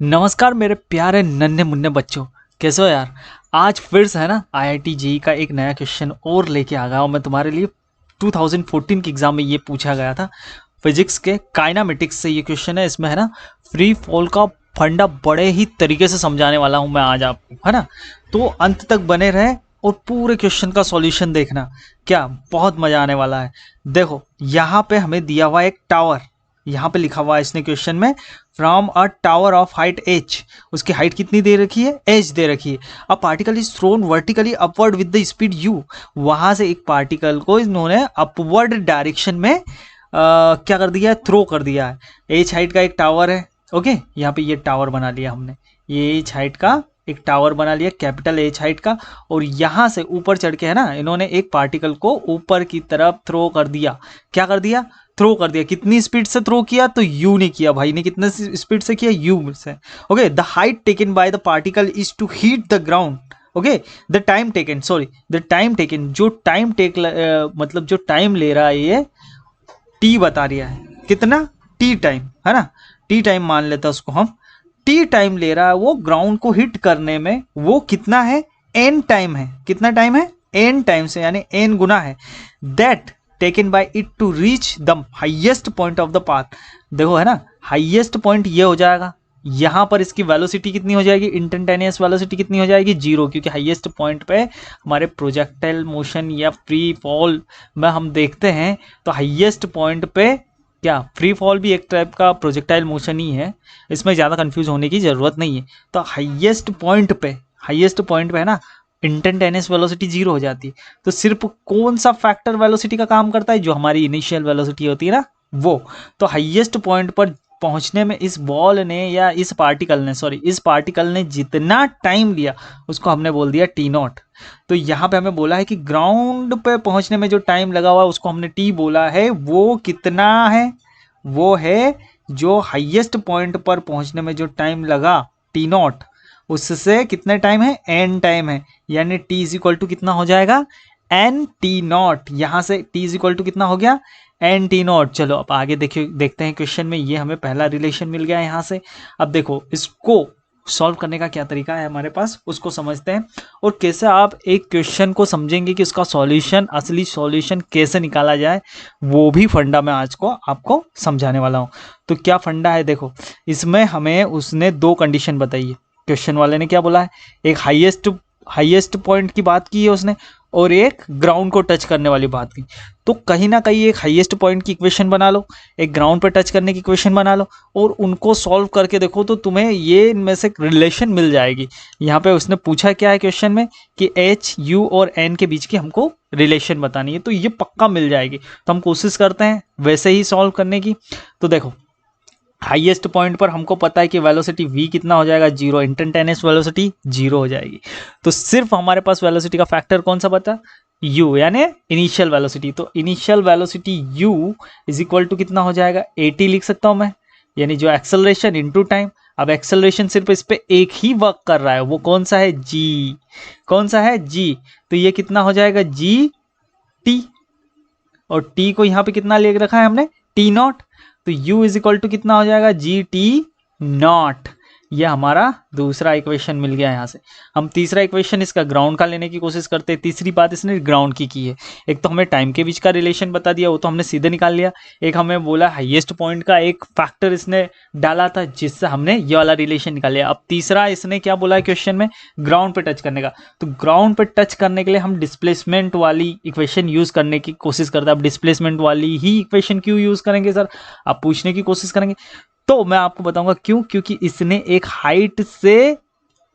नमस्कार मेरे प्यारे नन्हे मुन्ने बच्चों, कैसे हो यार। आज फिर से है ना आईआईटी जेईई का एक नया क्वेश्चन और लेके आ गया हूँ मैं तुम्हारे लिए। 2014 के एग्जाम में ये पूछा गया था, फिजिक्स के काइनामेटिक्स से ये क्वेश्चन है। इसमें है ना फ्री फॉल का फंडा बड़े ही तरीके से समझाने वाला हूँ मैं आज आपको, है ना। तो अंत तक बने रहे और पूरे क्वेश्चन का सॉल्यूशन देखना, क्या बहुत मजा आने वाला है। देखो यहाँ पे हमें दिया हुआ एक टावर, यहाँ पे लिखा हुआ है इसने क्वेश्चन में, from a tower of height h। उसकी हाइट कितनी दे रखी है, h दे रखी है। A particle is thrown vertically upward with the speed u। वहां से एक पार्टिकल को इन्होंने अपवर्ड डायरेक्शन में क्या कर दिया है, थ्रो कर दिया है। h हाइट का एक टावर है, ओके। यहाँ पे ये टावर बना लिया हमने, ये h हाइट का एक टावर बना लिया, कैपिटल H हाइट का। और यहाँ से ऊपर चढ़ के है ना इन्होंने एक पार्टिकल को ऊपर की तरफ थ्रो कर दिया। क्या कर दिया, थ्रो कर दिया। कितनी स्पीड से थ्रो किया, तो यू ने किया, भाई ने कितने स्पीड से किया, यू से। Okay, the height taken by the particle is to hit the ground. Okay, the time taken, sorry the time taken, जो टाइम टेक मतलब जो टाइम ले रहा है ये टी बता रहा है, कितना टी टाइम, है ना। टी टाइम मान लेता है उसको हम, टी टाइम ले रहा है वो ग्राउंड को हिट करने में। वो कितना है, एन टाइम है। कितना टाइम है, एन टाइम से, यानी एन गुना है। That taken by it to reach the highest point of the path. देखो है ना, हाईएस्ट पॉइंट ये हो जाएगा। यहां पर इसकी वेलोसिटी कितनी हो जाएगी, इंस्टेंटेनियस वेलोसिटी कितनी हो जाएगी, जीरो, क्योंकि हाईएस्ट पॉइंट पे हमारे प्रोजेक्टाइल मोशन या फ्री फॉल में हम देखते हैं तो हाईएस्ट पॉइंट पे क्या, फ्री फॉल भी एक टाइप का प्रोजेक्टाइल मोशन ही है, इसमें ज़्यादा कंफ्यूज होने की ज़रूरत नहीं है। तो हाईएस्ट पॉइंट पे है ना इंस्टेंटेनियस वेलोसिटी जीरो हो जाती है। तो सिर्फ कौन सा फैक्टर वेलोसिटी का काम करता है, जो हमारी इनिशियल वेलोसिटी होती है ना वो। तो हाईएस्ट पॉइंट पर पहुंचने में इस बॉल ने या इस पार्टिकल ने जितना टाइम लिया उसको हमने बोल दिया टी नॉट। तो यहाँ पे हमें बोला है कि ग्राउंड पे पहुंचने में जो टाइम लगा हुआ उसको हमने टी बोला है। वो कितना है, वो है जो हाईएस्ट पॉइंट पर पहुंचने में जो टाइम लगा टी नॉट, उससे कितने टाइम है, एन टाइम है। यानी टी इज इक्वल टू कितना हो जाएगा, एन टी नॉट। यहाँ से टी इज इक्वल टू कितना हो गया, एन टी नॉट। चलो अब आगे देखिए, देखते हैं क्वेश्चन में। ये हमें पहला रिलेशन मिल गया यहाँ से। अब देखो इसको सॉल्व करने का क्या तरीका है हमारे पास, उसको समझते हैं। और कैसे आप एक क्वेश्चन को समझेंगे कि उसका सॉल्यूशन, असली सॉल्यूशन कैसे निकाला जाए, वो भी फंडा मैं आज को आपको समझाने वाला हूँ। तो क्या फंडा है, देखो इसमें हमें उसने दो कंडीशन बताई है। क्वेश्चन वाले ने क्या बोला है, एक हाईएस्ट पॉइंट की बात की है उसने, और एक ग्राउंड को टच करने वाली बात की। तो कहीं ना कहीं एक हाईएस्ट पॉइंट की इक्वेशन बना लो, एक ग्राउंड पर टच करने की इक्वेशन बना लो, और उनको सॉल्व करके देखो तो तुम्हें ये इनमें से रिलेशन मिल जाएगी। यहाँ पे उसने पूछा क्या है क्वेश्चन में कि एच, यू और एन के बीच की हमको रिलेशन बतानी है, तो ये पक्का मिल जाएगी। तो हम कोशिश करते हैं वैसे ही सॉल्व करने की। तो देखो हाईएस्ट पॉइंट पर हमको पता है कि वेलोसिटी v कितना हो जाएगा, जीरो, इंस्टेंटेनियस वेलोसिटी जीरो हो जाएगी। तो सिर्फ हमारे पास वेलोसिटी का फैक्टर कौन सा बचा, u, यानी इनिशियल वेलोसिटी। तो initial velocity u is equal to कितना हो जाएगा, at लिख सकता हूं मैं, यानी जो एक्सेलरेशन इनटू टाइम। अब एक्सेलरेशन सिर्फ इस पे एक ही वर्क कर रहा है, वो कौन सा है, g। कौन सा है, g। तो ये कितना हो जाएगा, g t, और t को यहाँ पे कितना ले रखा है हमने, t नॉट। तो u इज इक्वल टू कितना हो जाएगा, जी टी नॉट। यह हमारा दूसरा इक्वेशन मिल गया। यहाँ से हम तीसरा इक्वेशन इसका ग्राउंड का लेने की कोशिश करते हैं। तीसरी बात इसने ग्राउंड की है। एक तो हमें टाइम के बीच का रिलेशन बता दिया, वो तो हमने सीधे निकाल लिया। एक हमें बोला हाईएस्ट पॉइंट का एक फैक्टर इसने डाला था, जिससे हमने ये वाला रिलेशन निकाल लिया। अब तीसरा इसने क्या बोला है क्वेश्चन में, ग्राउंड पे टच करने का। तो ग्राउंड पे टच करने के लिए हम डिस्प्लेसमेंट वाली इक्वेशन यूज करने की कोशिश करते हैं। अब डिस्प्लेसमेंट वाली ही इक्वेशन क्यों यूज करेंगे सर, आप पूछने की कोशिश करेंगे, तो मैं आपको बताऊंगा क्यों। क्योंकि इसने एक हाइट से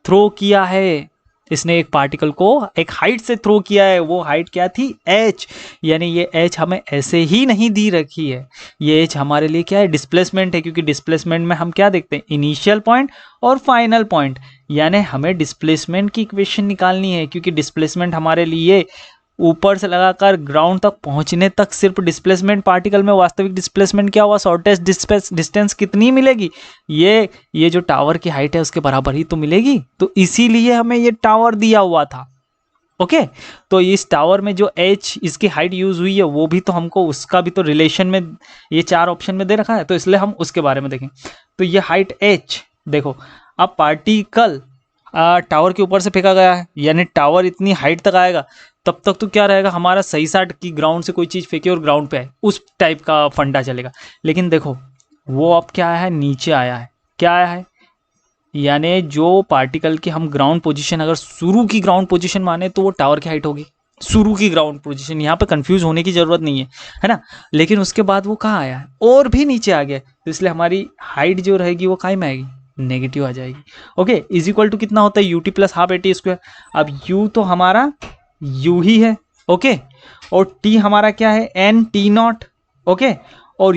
थ्रो किया है, इसने एक पार्टिकल को एक हाइट से थ्रो किया है। वो हाइट क्या थी, h, यानी ये h हमें ऐसे ही नहीं दी रखी है। ये h हमारे लिए क्या है, डिस्प्लेसमेंट है। क्योंकि डिस्प्लेसमेंट में हम क्या देखते हैं, इनिशियल पॉइंट और फाइनल पॉइंट, यानी हमें डिस्प्लेसमेंट की इक्वेशन निकालनी है। क्योंकि डिस्प्लेसमेंट हमारे लिए ऊपर से लगाकर ग्राउंड तक पहुंचने तक सिर्फ डिस्प्लेसमेंट, पार्टिकल में वास्तविक डिस्प्लेसमेंट क्या हुआ, शॉर्टेस्ट डिस्टेंस कितनी मिलेगी, ये जो टावर की हाइट है उसके बराबर ही तो मिलेगी। तो इसीलिए हमें ये टावर दिया हुआ था। ओके, तो इस टावर में जो h इसकी हाइट यूज हुई है, वो भी तो हमको उसका भी तो रिलेशन में ये चार ऑप्शन में दे रखा है, तो इसलिए हम उसके बारे में देखें। तो ये हाइट h, देखो अब पार्टिकल टावर के ऊपर से फेंका गया है, यानी टावर इतनी हाइट तक आएगा, तब तक तो क्या रहेगा हमारा सही साइड की ग्राउंड से कोई चीज़ फेंके और ग्राउंड पे आए, उस टाइप का फंडा चलेगा। लेकिन देखो वो अब क्या आया है, नीचे आया है। क्या आया है, यानी जो पार्टिकल की हम ग्राउंड पोजीशन, अगर शुरू की ग्राउंड पोजीशन माने तो वो टावर की हाइट होगी, शुरू की ग्राउंड पोजीशन। यहाँ पे कंफ्यूज होने की जरूरत नहीं है ना। लेकिन उसके बाद वो कहाँ आया है, और भी नीचे आ गया, तो इसलिए हमारी हाइट जो रहेगी वो काय में आएगी, नेगेटिव आ जाएगी। ओके, इज इक्वल टू कितना होता है, you t plus half a t square. अब यू तो हमारा यू ही है, ओके, और टी हमारा क्या है, एन टी नॉट, ओके। और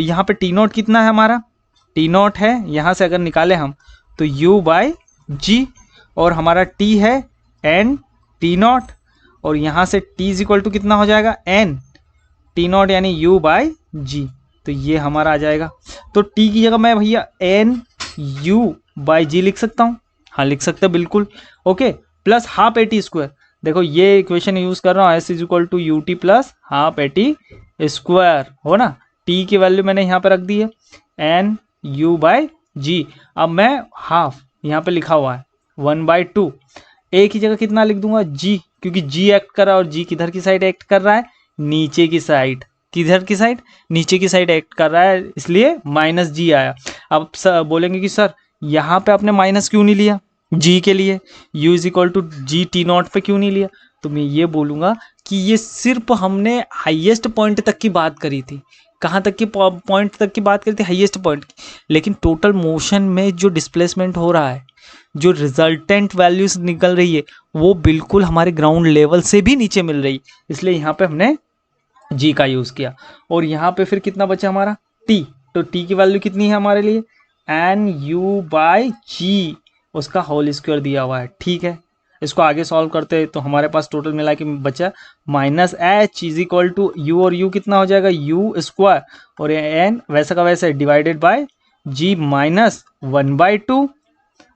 यहाँ पे टी नॉट कितना है हमारा, टी नॉट है, यहाँ से अगर निकाले हम तो u बाई जी, और हमारा t है n टी नॉट, और यहाँ से t इज इक्वल टू कितना हो जाएगा, n टी नॉट यानी u बाई जी। तो ये हमारा आ जाएगा। तो t की जगह मैं भैया n u बाई जी लिख सकता हूँ, हाँ लिख सकते हैं बिल्कुल, okay. Plus half a t square, देखो ये इक्वेशन यूज कर रहा हूँ, s is equal to u t plus half a t square, हो ना। t की वैल्यू मैंने यहाँ पे रख दी है n u बाई जी। अब मैं हाफ यहाँ पे लिखा हुआ है 1/2, ए की जगह कितना लिख दूंगा, जी, क्योंकि जी एक्ट कर रहा है, और जी किधर की साइड एक्ट कर रहा है, नीचे की साइड। किधर की साइड, नीचे की साइड एक्ट कर रहा है, इसलिए माइनस जी आया। अब बोलेंगे कि सर यहाँ पे आपने माइनस क्यों नहीं लिया जी के लिए, u is equal to G T not पे क्यों नहीं लिया। तो मैं ये बोलूँगा कि ये सिर्फ हमने हाईएस्ट पॉइंट तक की बात करी थी, कहाँ तक की पॉइंट तक की बात करी थी, हाईएस्ट पॉइंट की। लेकिन टोटल मोशन में जो डिस्प्लेसमेंट हो रहा है, जो रिजल्टेंट वैल्यूज निकल रही है, वो बिल्कुल हमारे ग्राउंड लेवल से भी नीचे मिल रही, इसलिए यहाँ पे हमने जी का यूज़ किया। और यहाँ पे फिर कितना बचा हमारा, टी, तो टी की वैल्यू कितनी है हमारे लिए, एन यू बाई जी, उसका होल स्क्वायर दिया हुआ है, ठीक है। इसको आगे सॉल्व करते हैं तो हमारे पास टोटल मिला के बचा minus h is equal to u, और यू कितना हो जाएगा, यू स्क्वायर, और एन वैसा का वैसे divided by G minus 1/2,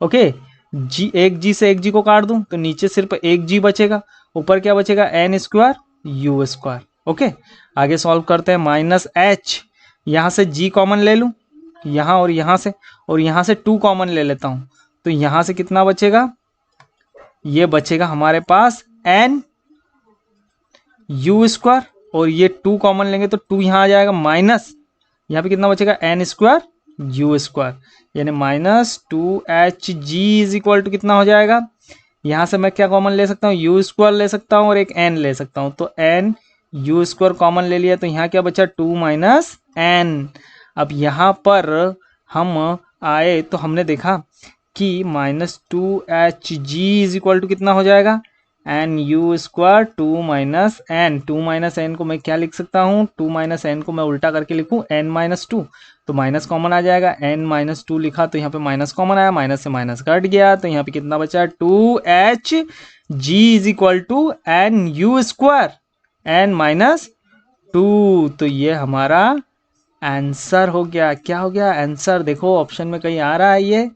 okay. G, एक जी से एक जी को काट दूं तो नीचे सिर्फ एक जी बचेगा, ऊपर क्या बचेगा, n square u square, okay. आगे सॉल्व करते हैं, माइनस एच, यहाँ से जी कॉमन ले लूँ, यहाँ और यहाँ से, और यहाँ से 2 कॉमन ले लेता हूँ, तो यहाँ से कितना बचेगा, ये बचेगा हमारे पास एन यू स्क्वायर, और ये 2 कॉमन लेंगे तो 2 यहाँ आ जाएगा, माइनस यहाँ पे कितना बचेगा, एन स्क्वायर यू स्क्वायर, यानी minus 2h g is equal to कितना हो जाएगा, यहाँ से मैं क्या कॉमन ले सकता हूँ, यू स्क्वायर ले सकता हूँ और एक एन ले सकता हूँ, तो एन यू स्क्वायर कॉमन ले लिया, तो यहाँ क्या बचा, 2 माइनस एन। अब यहाँ पर हम आए तो हमने देखा कि minus 2h g is equal to कितना हो जाएगा, n u square 2 minus n. 2 minus n को मैं क्या लिख सकता हूँ, 2 माइनस एन को मैं उल्टा करके लिखूँ एन माइनस 2, तो माइनस कॉमन आ जाएगा, एन माइनस 2 लिखा तो यहाँ पे माइनस कॉमन आया, माइनस से माइनस कट गया, तो यहाँ पे कितना बचा, 2h g is equal to n u square n minus 2। तो ये हमारा आंसर हो गया। क्या हो गया आंसर, देखो ऑप्शन में कहीं आ रहा है ये,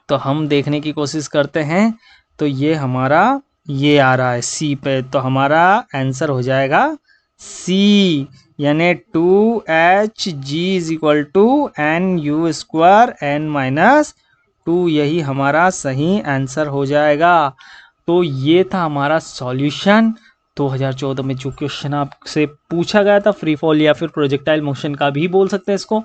तो हम देखने की कोशिश करते हैं, तो ये हमारा ये आ रहा है सी पे, तो हमारा आंसर हो जाएगा सी, यानी 2h g is equal to n u square n minus 2, यही हमारा सही आंसर हो जाएगा। तो ये था हमारा सॉल्यूशन 2014 में जो क्वेश्चन आपसे पूछा गया था, फ्री फॉल या फिर प्रोजेक्टाइल मोशन का भी बोल सकते हैं इसको,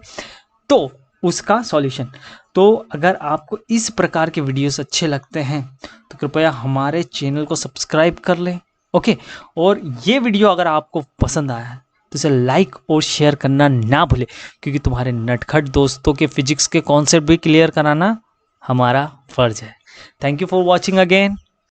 तो उसका सॉल्यूशन। तो अगर आपको इस प्रकार के वीडियोस अच्छे लगते हैं तो कृपया हमारे चैनल को सब्सक्राइब कर लें, ओके। और ये वीडियो अगर आपको पसंद आया है तो इसे लाइक और शेयर करना ना भूलें, क्योंकि तुम्हारे नटखट दोस्तों के फिजिक्स के कॉन्सेप्ट भी क्लियर कराना हमारा फर्ज है। Thank you for watching again.